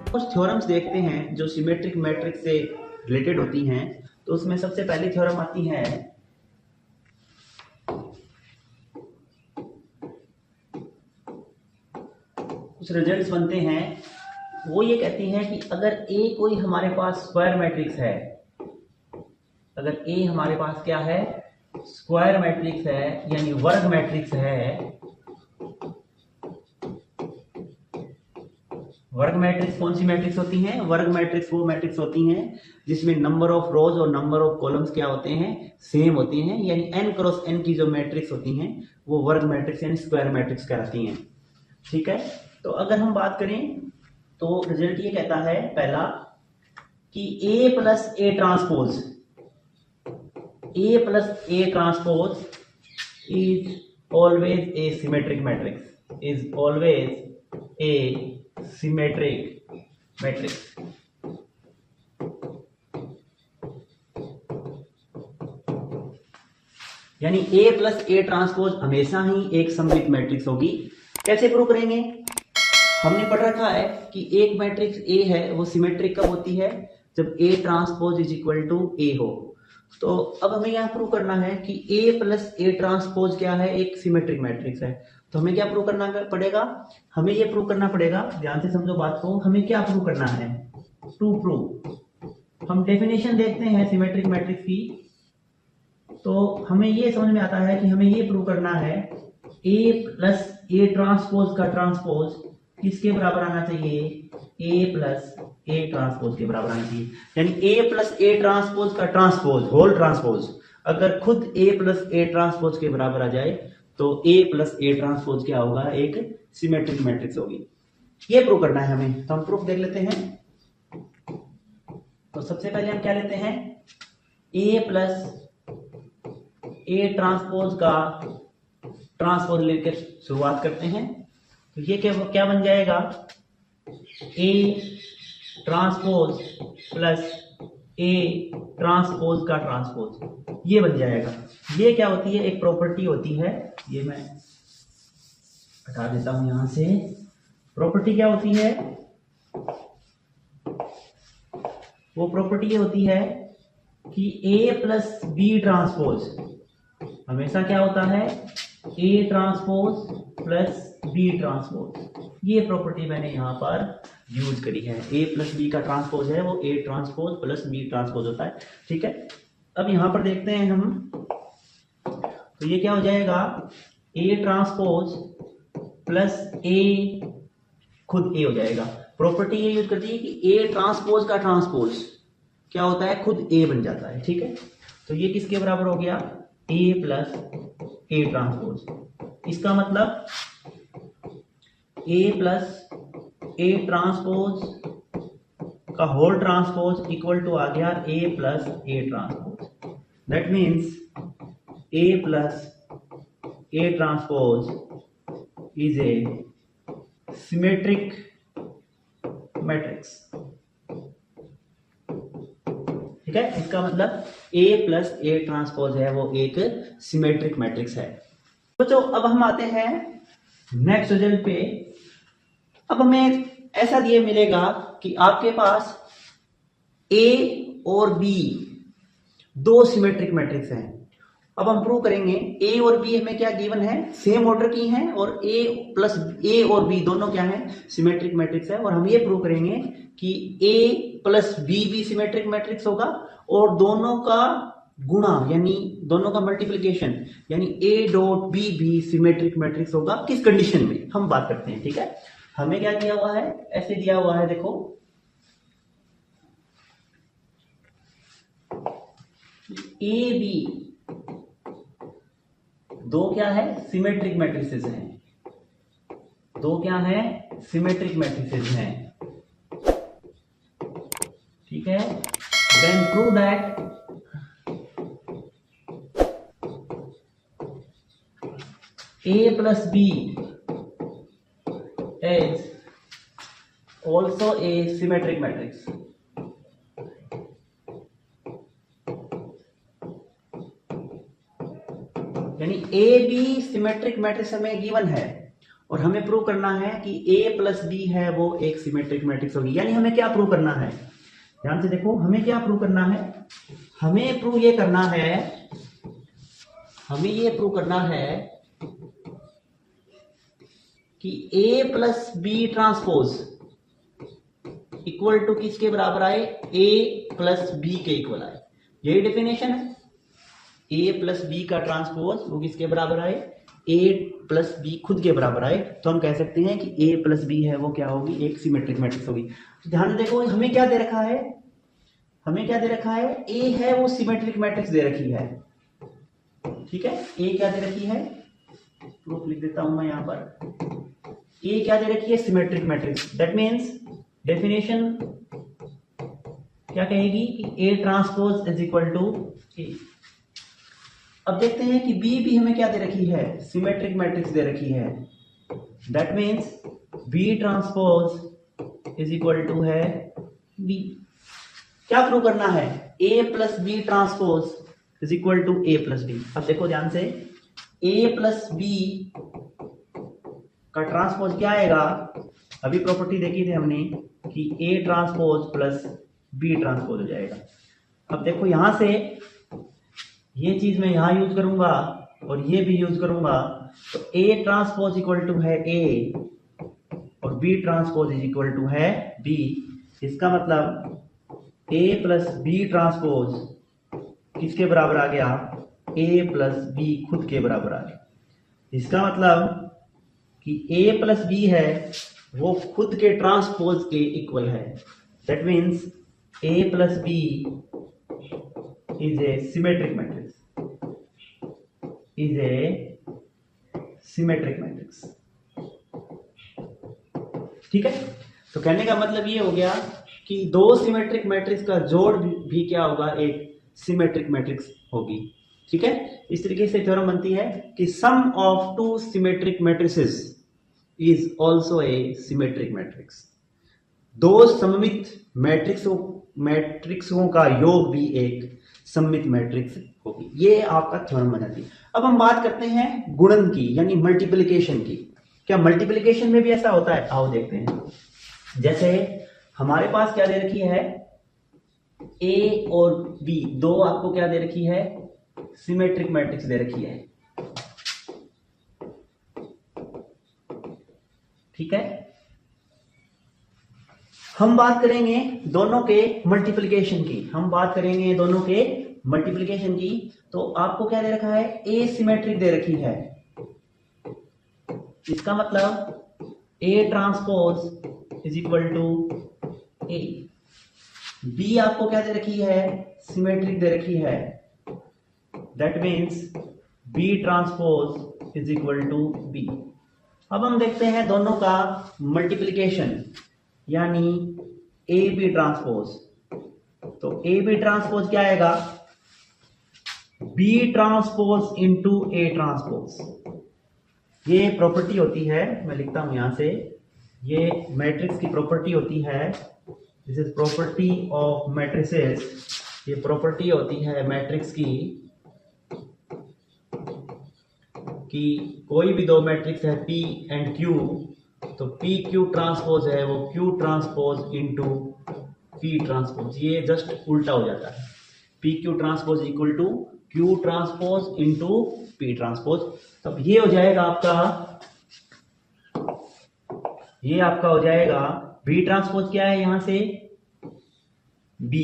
कुछ थ्योरम्स देखते हैं जो सिमेट्रिक मैट्रिक्स से रिलेटेड होती हैं। तो उसमें सबसे पहली थ्योरम आती है कुछ रिजल्ट्स बनते हैं, वो ये कहती हैं कि अगर ए कोई हमारे पास स्क्वायर मैट्रिक्स है, अगर ए हमारे पास क्या है, स्क्वायर मैट्रिक्स है यानी वर्ग मैट्रिक्स है। वर्ग मैट्रिक्स कौन सी मैट्रिक्स होती हैं? वर्ग मैट्रिक्स वो मैट्रिक्स होती हैं जिसमें नंबर ऑफ रोज और नंबर ऑफ कॉलम्स क्या होते हैं, सेम होती हैं, यानी n क्रॉस n की जो मैट्रिक्स होती हैं वो वर्ग मैट्रिक्स यानी स्क्वायर मैट्रिक्स कहलाती हैं। ठीक है, तो अगर हम बात करें तो रिजल्ट ये कहता है पहला कि a plus A transpose, a plus A transpose is always a symmetric matrix, is always a symmetric matrix. यानी ए प्लस ए ट्रांसपोज हमेशा ही एक सममित मैट्रिक्स होगी। कैसे प्रूव करेंगे? हमने पढ़ रखा है कि एक मैट्रिक्स ए है वो सिमेट्रिक कब होती है, जब A transpose is equal to A हो। तो अब हमें यहां प्रूव करना है कि ए प्लस ए ट्रांसपोज क्या है, एक सिमेट्रिक मैट्रिक्स है। तो हमें क्या प्रूव करना पड़ेगा? हमें ये प्रूव करना पड़ेगा, ध्यान से समझो बात को, हमें क्या प्रूव करना है? टू प्रूव, हम डेफिनेशन देखते हैं सिमेट्रिक मैट्रिक्स की, तो हमें ये समझ में आता है कि हमें ये प्रूव करना है ए प्लस ए ट्रांसपोज का ट्रांसपोज किसके बराबर आना चाहिए, ए प्लस ए ट्रांसपोज के बराबर आना चाहिए। यानी ए प्लस ए ट्रांसपोज का ट्रांसपोज, होल ट्रांसपोज, अगर खुद ए प्लस ए ट्रांसपोज के बराबर आ जाए तो ए प्लस ए ट्रांसपोज क्या होगा, एक सिमेट्रिक मैट्रिक्स होगी। ये प्रूव करना है हमें, तो हम प्रूफ देख लेते हैं। तो सबसे पहले हम क्या लेते हैं, ए प्लस ए ट्रांसपोज का ट्रांसपोज लेकर शुरुआत करते हैं। तो ये क्या बन जाएगा, ए ट्रांसपोज प्लस ए ट्रांसपोज का ट्रांसपोज, ये बन जाएगा। ये क्या होती है, एक प्रॉपर्टी होती है, ये मैं हटा देता हूं यहां से। प्रॉपर्टी क्या होती है, वो प्रॉपर्टी ये होती है कि ए प्लस बी ट्रांसपोज हमेशा क्या होता है, A transpose plus B transpose. ये प्रॉपर्टी मैंने यहां पर यूज करी है। ए प्लस बी का ट्रांसपोज है वो A transpose plus B transpose होता है। ठीक है, अब यहां पर देखते हैं हम, तो ये क्या हो जाएगा, ए ट्रांसपोज प्लस ए, खुद ए हो जाएगा। प्रॉपर्टी ये यूज करती है कि ए ट्रांसपोज का ट्रांसपोज क्या होता है, खुद ए बन जाता है। ठीक है, तो ये किसके बराबर हो गया, ए प्लस ए ट्रांसपोज। इसका मतलब ए प्लस ए ट्रांसपोज का होल ट्रांसपोज इक्वल टू आ गया A plus A transpose. That means A plus A transpose is a symmetric matrix. ठीक है, इसका मतलब ए प्लस ए ट्रांसपोज है वो एक सिमेट्रिक मैट्रिक्स है। बच्चों अब हम आते हैं नेक्स्ट रिजल्ट पे। अब हमें ऐसा दिए मिलेगा कि आपके पास ए और बी दो सिमेट्रिक मैट्रिक्स हैं। अब हम प्रूव करेंगे ए और बी हमें क्या गिवन है, सेम ऑर्डर की हैं, और ए प्लस ए और बी दोनों क्या है, सिमेट्रिक मैट्रिक्स है। और हम ये प्रूव करेंगे कि ए प्लस बी भी सिमेट्रिक मैट्रिक्स होगा, और दोनों का गुणा यानी दोनों का मल्टीप्लिकेशन यानी ए डॉट बी भी सिमेट्रिक मैट्रिक्स होगा। किस कंडीशन में, हम बात करते हैं। ठीक है, हमें क्या दिया हुआ है, ऐसे दिया हुआ है, देखो ए बी दो क्या है, सिमेट्रिक मैट्रिसेस हैं, दो क्या है, सिमेट्रिक मैट्रिसेस हैं। ठीक है, then prove that A plus B is also a symmetric matrix. यानी ए बी सिमेट्रिक मैट्रिक्स हमें गिवन है, और हमें प्रूव करना है कि A प्लस बी है वो एक सिमेट्रिक मैट्रिक्स होगी। यानी हमें क्या प्रूव करना है, ध्यान से देखो, हमें क्या प्रूव करना है, हमें प्रूव ये करना है, हमें ये प्रूव करना है कि A plus B transpose equal to किसके बराबर आए, A प्लस बी के इक्वल आए। यही डेफिनेशन है, A प्लस बी का ट्रांसपोज वो किसके बराबर आए, A प्लस बी खुद के बराबर आए। तो हम कह सकते हैं कि A प्लस बी है वो क्या होगी, एक सिमेट्रिक मैट्रिक्स होगी। तो ध्यान से देखो, हमें क्या दे रखा है, हमें क्या दे रखा है, A है वो सिमेट्रिक मैट्रिक्स दे रखी है, ठीक है। A क्या दे रखी है, प्रूफ लिख देता हूं मैं यहां पर, A क्या दे रखी है, symmetric matrix. That means definition क्या कहेगी कि A transpose is equal to A। अब देखते हैं कि B भी हमें क्या दे रखी है, सिमेट्रिक मैट्रिक्स दे रखी है। That means B transpose is equal to है B। क्या प्रूव करना है, A plus B transpose is equal to A plus B. अब देखो ध्यान से, A प्लस बी का ट्रांसपोज क्या आएगा, अभी प्रॉपर्टी देखी थी हमने कि A transpose plus B transpose हो जाएगा। अब देखो यहां से ये चीज मैं यहां यूज करूंगा और ये भी यूज करूंगा, तो A ट्रांसपोज इक्वल टू है A और B transpose is equal to है B। इसका मतलब A प्लस बी ट्रांसपोज किसके बराबर आ गया, A प्लस बी खुद के बराबर आ गया। इसका मतलब कि A प्लस बी है वो खुद के ट्रांसपोज के इक्वल है। That means A plus B is a symmetric matrix, is a symmetric matrix, ठीक है। तो कहने का मतलब ये हो गया कि दो सिमेट्रिक मैट्रिक्स का जोड़ भी क्या होगा, एक सिमेट्रिक मैट्रिक्स होगी, ठीक है। इस तरीके से थ्योरम बनती है कि sum of two symmetric matrices is also a symmetric matrix. दो सममित मैट्रिक्सों का योग भी एक सममित मैट्रिक्स होगी। ये आपका थ्योरम बन जाती है। अब हम बात करते हैं गुणन की, यानी मल्टीप्लिकेशन की। क्या मल्टीप्लिकेशन में भी ऐसा होता है, आओ देखते हैं। जैसे हमारे पास क्या दे रखी है, A और B दो आपको क्या दे रखी है, सिमेट्रिक मैट्रिक्स दे रखी है, ठीक है। हम बात करेंगे दोनों के मल्टीप्लिकेशन की, हम बात करेंगे दोनों के मल्टीप्लिकेशन की। तो आपको क्या दे रखा है, ए सिमेट्रिक दे रखी है। इसका मतलब A transpose is equal to A। B आपको क्या दे रखी है, सिमेट्रिक दे रखी है। That means B transpose is equal to B। अब हम देखते हैं दोनों का मल्टीप्लिकेशन, यानी ए बी ट्रांसपोज। तो ए बी ट्रांसपोज क्या आएगा, B transpose into A transpose. ये प्रॉपर्टी होती है, मैं लिखता हूं यहां से, ये मैट्रिक्स की प्रॉपर्टी होती है। This is property of matrices. ये प्रॉपर्टी होती है मैट्रिक्स की कि कोई भी दो मैट्रिक्स है P एंड Q, तो पी क्यू ट्रांसपोज है वो Q transpose into P transpose. ये जस्ट उल्टा हो जाता है, P Q transpose equal to Q transpose into P transpose. तब ये हो जाएगा आपका, ये आपका हो जाएगा बी ट्रांसपोज क्या है यहां से B,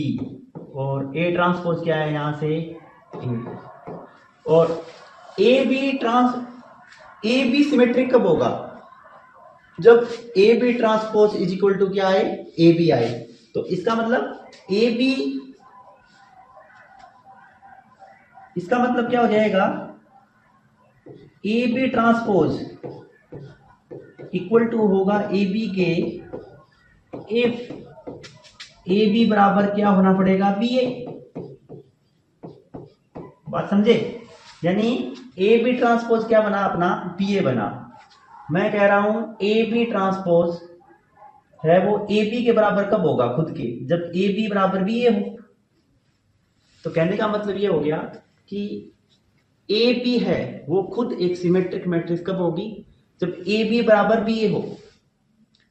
और ए ट्रांसपोज क्या है यहां से A। और ए बी सिमेट्रिक कब होगा, जब A B transpose is equal to क्या आए, ए बी आए। तो इसका मतलब ए बी, इसका मतलब क्या हो जाएगा, A B transpose equal to होगा ए बी के, इफ ए बी बराबर क्या होना पड़ेगा, बी ए। बात समझे, यानी ए बी ट्रांसपोज क्या बना अपना, बी ए बना। मैं कह रहा हूं ए बी ट्रांसपोज है वो ए बी के बराबर कब होगा खुद के, जब ए बी बराबर बी ए हो। तो कहने का मतलब ये हो गया कि ए बी है वो खुद एक सिमेट्रिक मैट्रिक्स कब होगी, जब ए बी बराबर बी ए हो।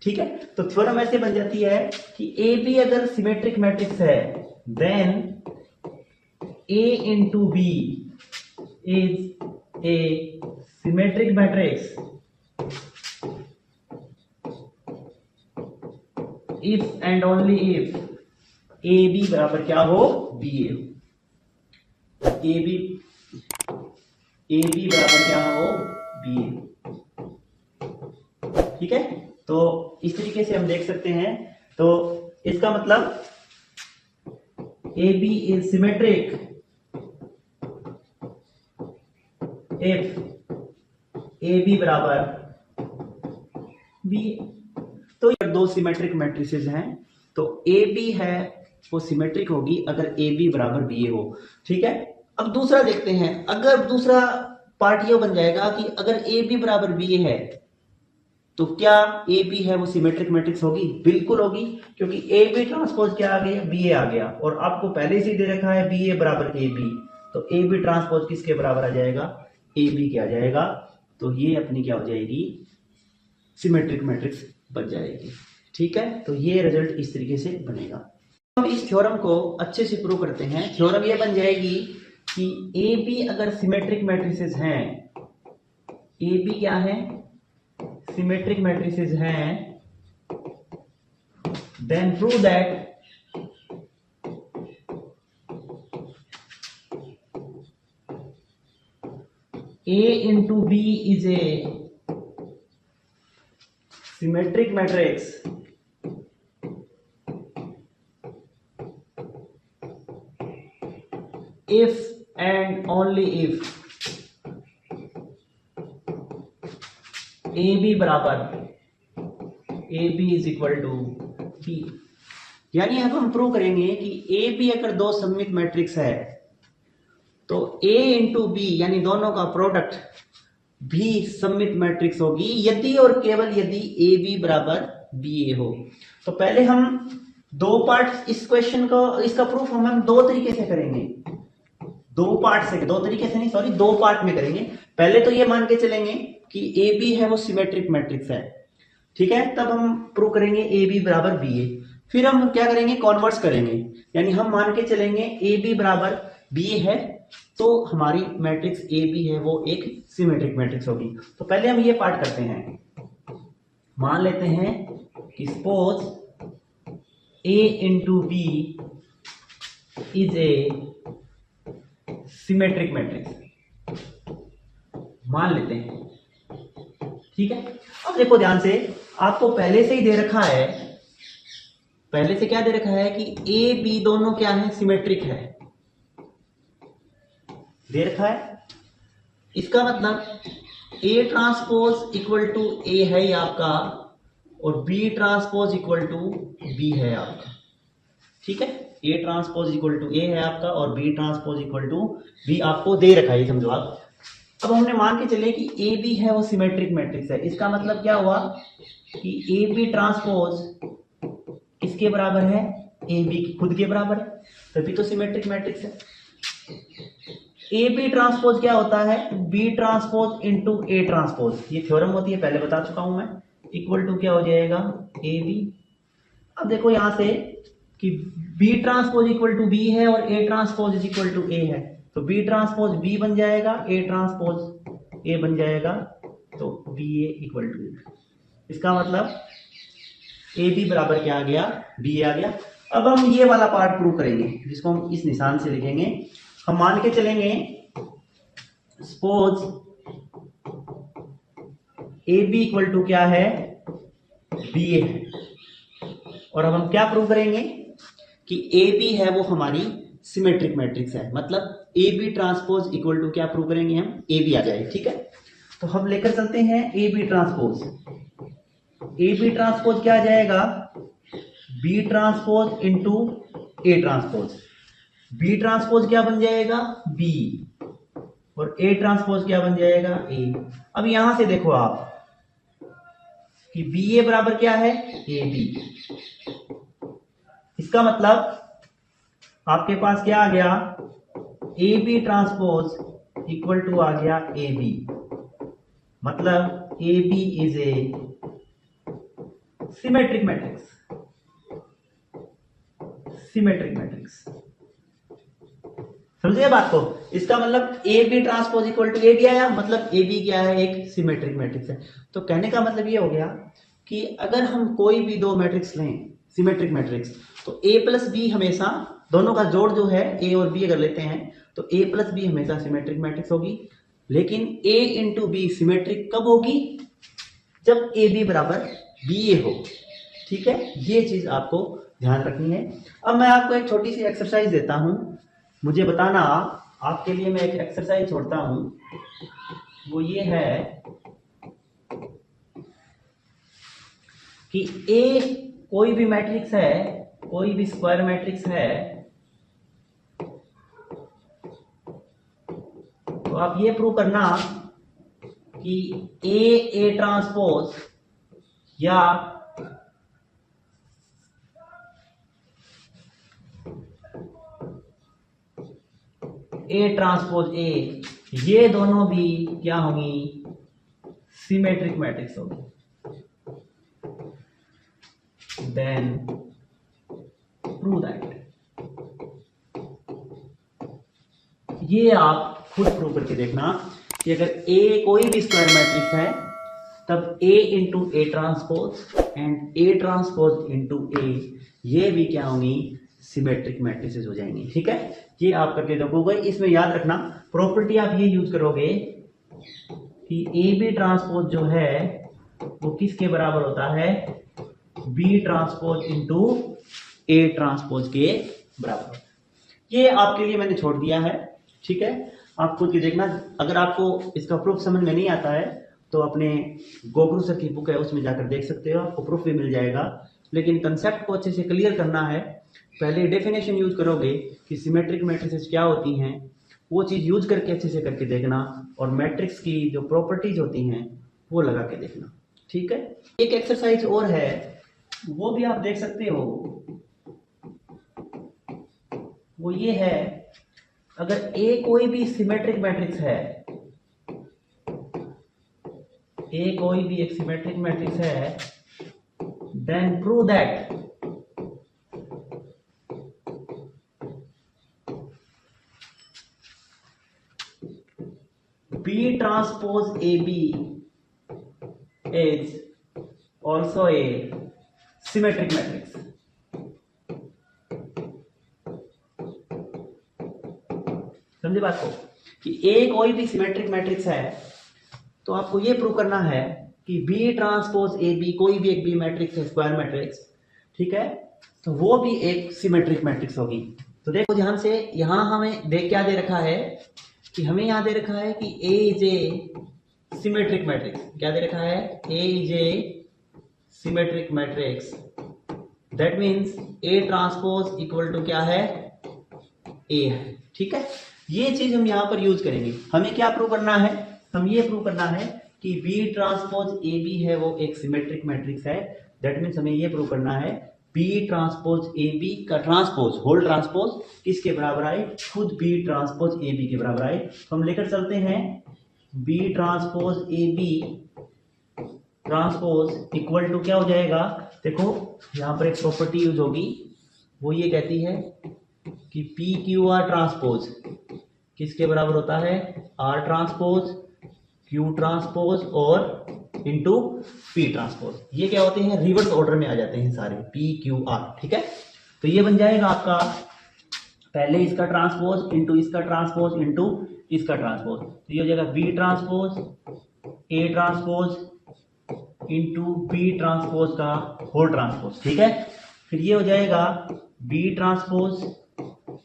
ठीक है, तो थ्योरम ऐसे बन जाती है कि ए बी अगर सिमेट्रिक मैट्रिक्स है then A into B is a symmetric matrix if and only if A B बराबर क्या हो, बी ए हो। ए बी बराबर क्या हो, बी ए। ठीक है, तो इस तरीके से हम देख सकते हैं। तो इसका मतलब A B is symmetric if A B बराबर बी। तो ये दो सिमेट्रिक मैट्रिसेस हैं, तो ए बी है वो सिमेट्रिक होगी अगर ए बी बराबर बी ए हो। ठीक है, अब दूसरा देखते हैं। अगर दूसरा पार्ट ये बन जाएगा कि अगर ए बी बराबर बी ए है तो क्या ए बी है वो सिमेट्रिक मैट्रिक्स होगी? बिल्कुल होगी, क्योंकि ए बी ट्रांसपोज क्या आ गया, बी ए आ गया, और आपको पहले से दे रखा है बी ए बराबर ए बी, तो ए बी ट्रांसपोज किसके बराबर आ जाएगा, ए बी के आ जाएगा। तो ये अपनी क्या हो जाएगी, सिमेट्रिक मैट्रिक्स बन जाएगी। ठीक है, तो ये रिजल्ट इस तरीके से बनेगा। हम इस थ्योरम को अच्छे से प्रूव करते हैं। थ्योरम ये बन जाएगी कि ए बी अगर सिमेट्रिक मैट्रिसेस हैं, ए बी क्या है, सिमेट्रिक मैट्रिसेस हैं, then prove that A into B is a symmetric matrix if and only if AB बराबर AB is equal to B। यानी अब हम प्रूव करेंगे कि AB अगर दो सममित मैट्रिक्स है तो A इंटू बी यानी दोनों का प्रोडक्ट भी सममित मैट्रिक्स होगी यदि और केवल यदि AB बराबर BA हो। तो पहले हम दो पार्ट इस क्वेश्चन को, इसका प्रूफ हम दो तरीके से करेंगे, दो पार्ट में करेंगे। पहले तो ये मान के चलेंगे कि ए बी है वो सिमेट्रिक मैट्रिक्स है। ठीक है, तब हम प्रूव करेंगे ए बी बराबर बी ए। फिर हम क्या करेंगे, कॉन्वर्स करेंगे, यानी हम मान के चलेंगे ए बी बराबर बी ए है तो हमारी मैट्रिक्स ए बी है वो एक सिमेट्रिक मैट्रिक्स होगी। तो पहले हम ये पार्ट करते हैं। मान लेते हैं कि suppose A into B is a symmetric matrix मान लेते हैं। ठीक है, अब देखो ध्यान से, आपको पहले से ही दे रखा है, पहले से क्या दे रखा है कि ए बी दोनों क्या है, सिमेट्रिक है, दे रखा है। इसका मतलब A transpose equal to A है ही आपका और B transpose equal to B है आपका। ठीक है, A transpose equal to A है आपका और B transpose equal to B आपको दे रखा है, समझो आप। अब हमने मान के चले कि ए बी है वो सिमेट्रिक मैट्रिक्स है। इसका मतलब क्या हुआ कि ए बी ट्रांसपोज किसके बराबर है, ए बी खुद के बराबर है, तभी तो सिमेट्रिक मैट्रिक्स है। ए बी ट्रांसपोज क्या होता है, B transpose into A transpose, ये थ्योरम होती है, पहले बता चुका हूं मैं। इक्वल टू क्या हो जाएगा, ए बी। अब देखो यहां से कि B transpose equal to B है और A transpose is equal to A है, तो बी ट्रांसपोज बी बन जाएगा, ए ट्रांसपोज ए बन जाएगा, तो बी ए इक्वल टू। इसका मतलब ए बी बराबर क्या आ गया, बी ए आ गया। अब हम ये वाला पार्ट प्रूव करेंगे जिसको हम इस निशान से लिखेंगे। हम मान के चलेंगे suppose A B equal to क्या है, बी ए है, और अब हम क्या प्रूव करेंगे कि ए बी है वो हमारी सिमेट्रिक मैट्रिक्स है। मतलब A B transpose equal to क्या प्रूव करेंगे हम, ए बी आ जाए। ठीक है, तो हम लेकर चलते हैं A B transpose. A B transpose क्या आ जाएगा, B transpose into A transpose. B transpose क्या बन जाएगा, बी, और ए ट्रांसपोज क्या बन जाएगा, ए। अब यहां से देखो आप कि बी ए बराबर क्या है, ए बी। इसका मतलब आपके पास क्या आ गया, A B transpose equal to आ गया ए बी। मतलब A B is a symmetric matrix. Symmetric matrix, समझिए बात को। इसका मतलब A B transpose equal to A B आया, मतलब ए बी क्या है, एक सिमेट्रिक मैट्रिक्स है। तो कहने का मतलब ये हो गया कि अगर हम कोई भी दो मैट्रिक्स लें सिमेट्रिक मैट्रिक्स, तो ए प्लस बी हमेशा, दोनों का जोड़ जो है ए और बी अगर लेते हैं तो ए प्लस बी हमेशा सिमेट्रिक मैट्रिक्स होगी। लेकिन ए इंटू बी सिमेट्रिक कब होगी, जब ए बी बराबर बी ए हो। ठीक है, ये चीज आपको ध्यान रखनी है। अब मैं आपको एक छोटी सी एक्सरसाइज देता हूं, मुझे बताना, आपके लिए मैं एक एक्सरसाइज छोड़ता हूं, वो ये है कि ए कोई भी मैट्रिक्स है, कोई भी स्क्वायर मैट्रिक्स है, तो आप ये प्रूव करना कि ए ट्रांसपोज या ए ट्रांसपोज ए, ये दोनों भी क्या होंगी, सिमेट्रिक मैट्रिक्स होगी। देन प्रूव दैट, ये आप खुद प्रूव करके देखना कि अगर ए कोई भी स्क्वायर मैट्रिक्स है तब A into A transpose and A transpose into A, ये भी क्या होंगी, सिमेट्रिक मैट्रिसेस हो जाएंगी। ठीक है, ये आप करके देखोगे। इसमें याद रखना प्रॉपर्टी आप ये यूज करोगे कि ए बी ट्रांसपोज जो है वो किसके बराबर होता है, B transpose into A transpose के बराबर। ये आपके लिए मैंने छोड़ दिया है। ठीक है, आप खुद के देखना। अगर आपको इसका प्रूफ समझ में नहीं आता है तो अपने गोगरू सर की बुक है उसमें जाकर देख सकते हो, आपको प्रूफ भी मिल जाएगा। लेकिन कंसेप्ट को अच्छे से क्लियर करना है। पहले डेफिनेशन यूज करोगे कि सिमेट्रिक मैट्रिसेस क्या होती हैं, वो चीज यूज करके अच्छे से करके देखना, और मैट्रिक्स की जो प्रॉपर्टीज होती हैं वो लगा के देखना। ठीक है, एक एक्सरसाइज और है, वो भी आप देख सकते हो। वो ये है, अगर ए कोई भी सिमेट्रिक मैट्रिक्स है, ए कोई भी एक सिमेट्रिक मैट्रिक्स है, then prove that B transpose A B is also a symmetric matrix. समझे बात को, कि ए कोई भी सिमेट्रिक मैट्रिक्स है तो आपको ये प्रूव करना है कि बी ट्रांसपोज ए बी, कोई भी एक बी मैट्रिक्स है, स्क्वायर मैट्रिक्स, ठीक है, तो वो भी एक सिमेट्रिक मैट्रिक्स होगी। तो देखो ध्यान से, यहां हमें देख क्या दे रखा है कि हमें यहां दे रखा है कि A is a symmetric matrix. क्या दे रखा है, A is a symmetric matrix, that means A transpose equal to क्या है, ए है। ठीक है, ये चीज हम यहां पर यूज करेंगे। हमें क्या प्रूव करना है, हम ये प्रूव करना है कि बी ट्रांसपोज ए बी है वो एक सिमेट्रिक मैट्रिक्स है। दैट मीन्स हमें ये प्रूव करना है बी ट्रांसपोज ए बी का ट्रांसपोज, होल ट्रांसपोज किसके बराबर आए, खुद बी ट्रांसपोज ए बी के बराबर आए। तो हम लेकर चलते हैं B transpose A B transpose equal to क्या हो जाएगा, देखो यहां पर एक प्रॉपर्टी यूज होगी, वो ये कहती है कि पी क्यू आर ट्रांसपोज किसके बराबर होता है, आर ट्रांसपोज, क्यू ट्रांसपोज और इंटू पी ट्रांसपोज। ये क्या होते हैं, रिवर्स ऑर्डर में आ जाते हैं सारे, पी क्यू आर। ठीक है, तो ये बन जाएगा आपका पहले इसका ट्रांसपोज इंटू इसका ट्रांसपोज इंटू इसका ट्रांसपोज, तो ये हो जाएगा B transpose A transpose into B transpose का होल ट्रांसपोज। ठीक है, फिर ये हो जाएगा B transpose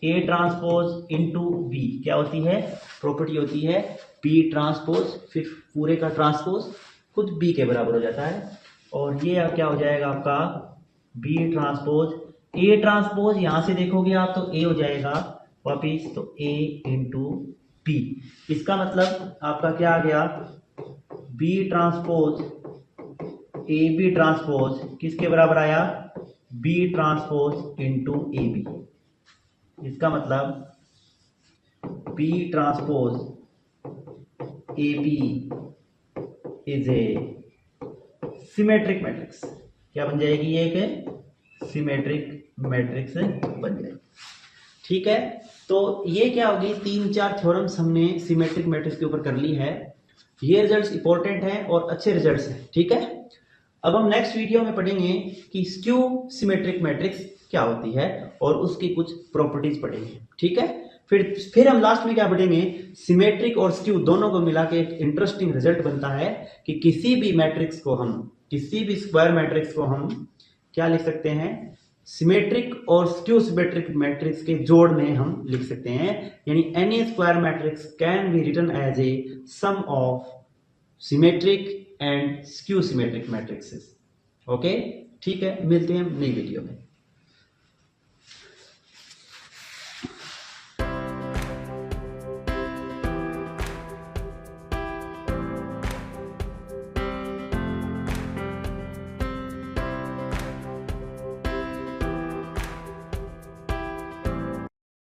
A transpose into B, क्या होती है, प्रॉपर्टी होती है बी ट्रांसपोज, फिर पूरे का ट्रांसपोज खुद बी के बराबर हो जाता है। और ये क्या हो जाएगा आपका बी ट्रांसपोज ए ट्रांसपोज, यहां से देखोगे आप तो ए हो जाएगा वापिस, तो ए इंटू बी। इसका मतलब आपका क्या आ गया, B transpose A B transpose किसके बराबर आया, B transpose into A B. इसका मतलब B transpose A B is a symmetric matrix. क्या बन जाएगी? ये एक सिमेट्रिक मैट्रिक्स बन जाएगी। ठीक है, तो ये क्या होगी, 3-4 थ्योरम्स हमने सिमेट्रिक मैट्रिक्स के ऊपर कर ली है। ये रिजल्ट्स इंपॉर्टेंट हैं और अच्छे रिजल्ट्स हैं। ठीक है, अब हम नेक्स्ट वीडियो में पढ़ेंगे कि स्क्यू सिमेट्रिक मैट्रिक्स क्या होती है और उसकी कुछ प्रॉपर्टीज पढ़ेंगे। ठीक है, फिर हम लास्ट में क्या पढ़ेंगे, सिमेट्रिक और स्क्यू दोनों को मिला के एक इंटरेस्टिंग रिजल्ट बनता है कि किसी भी मैट्रिक्स को हम, किसी भी स्क्वायर मैट्रिक्स को हम क्या लिख सकते हैं, सिमेट्रिक और स्क्यू सिमेट्रिक मैट्रिक्स के जोड़ में हम लिख सकते हैं। यानी any square matrix can be written as a sum of symmetric and skew symmetric matrices. Okay, ठीक है, मिलते हैं नई वीडियो में।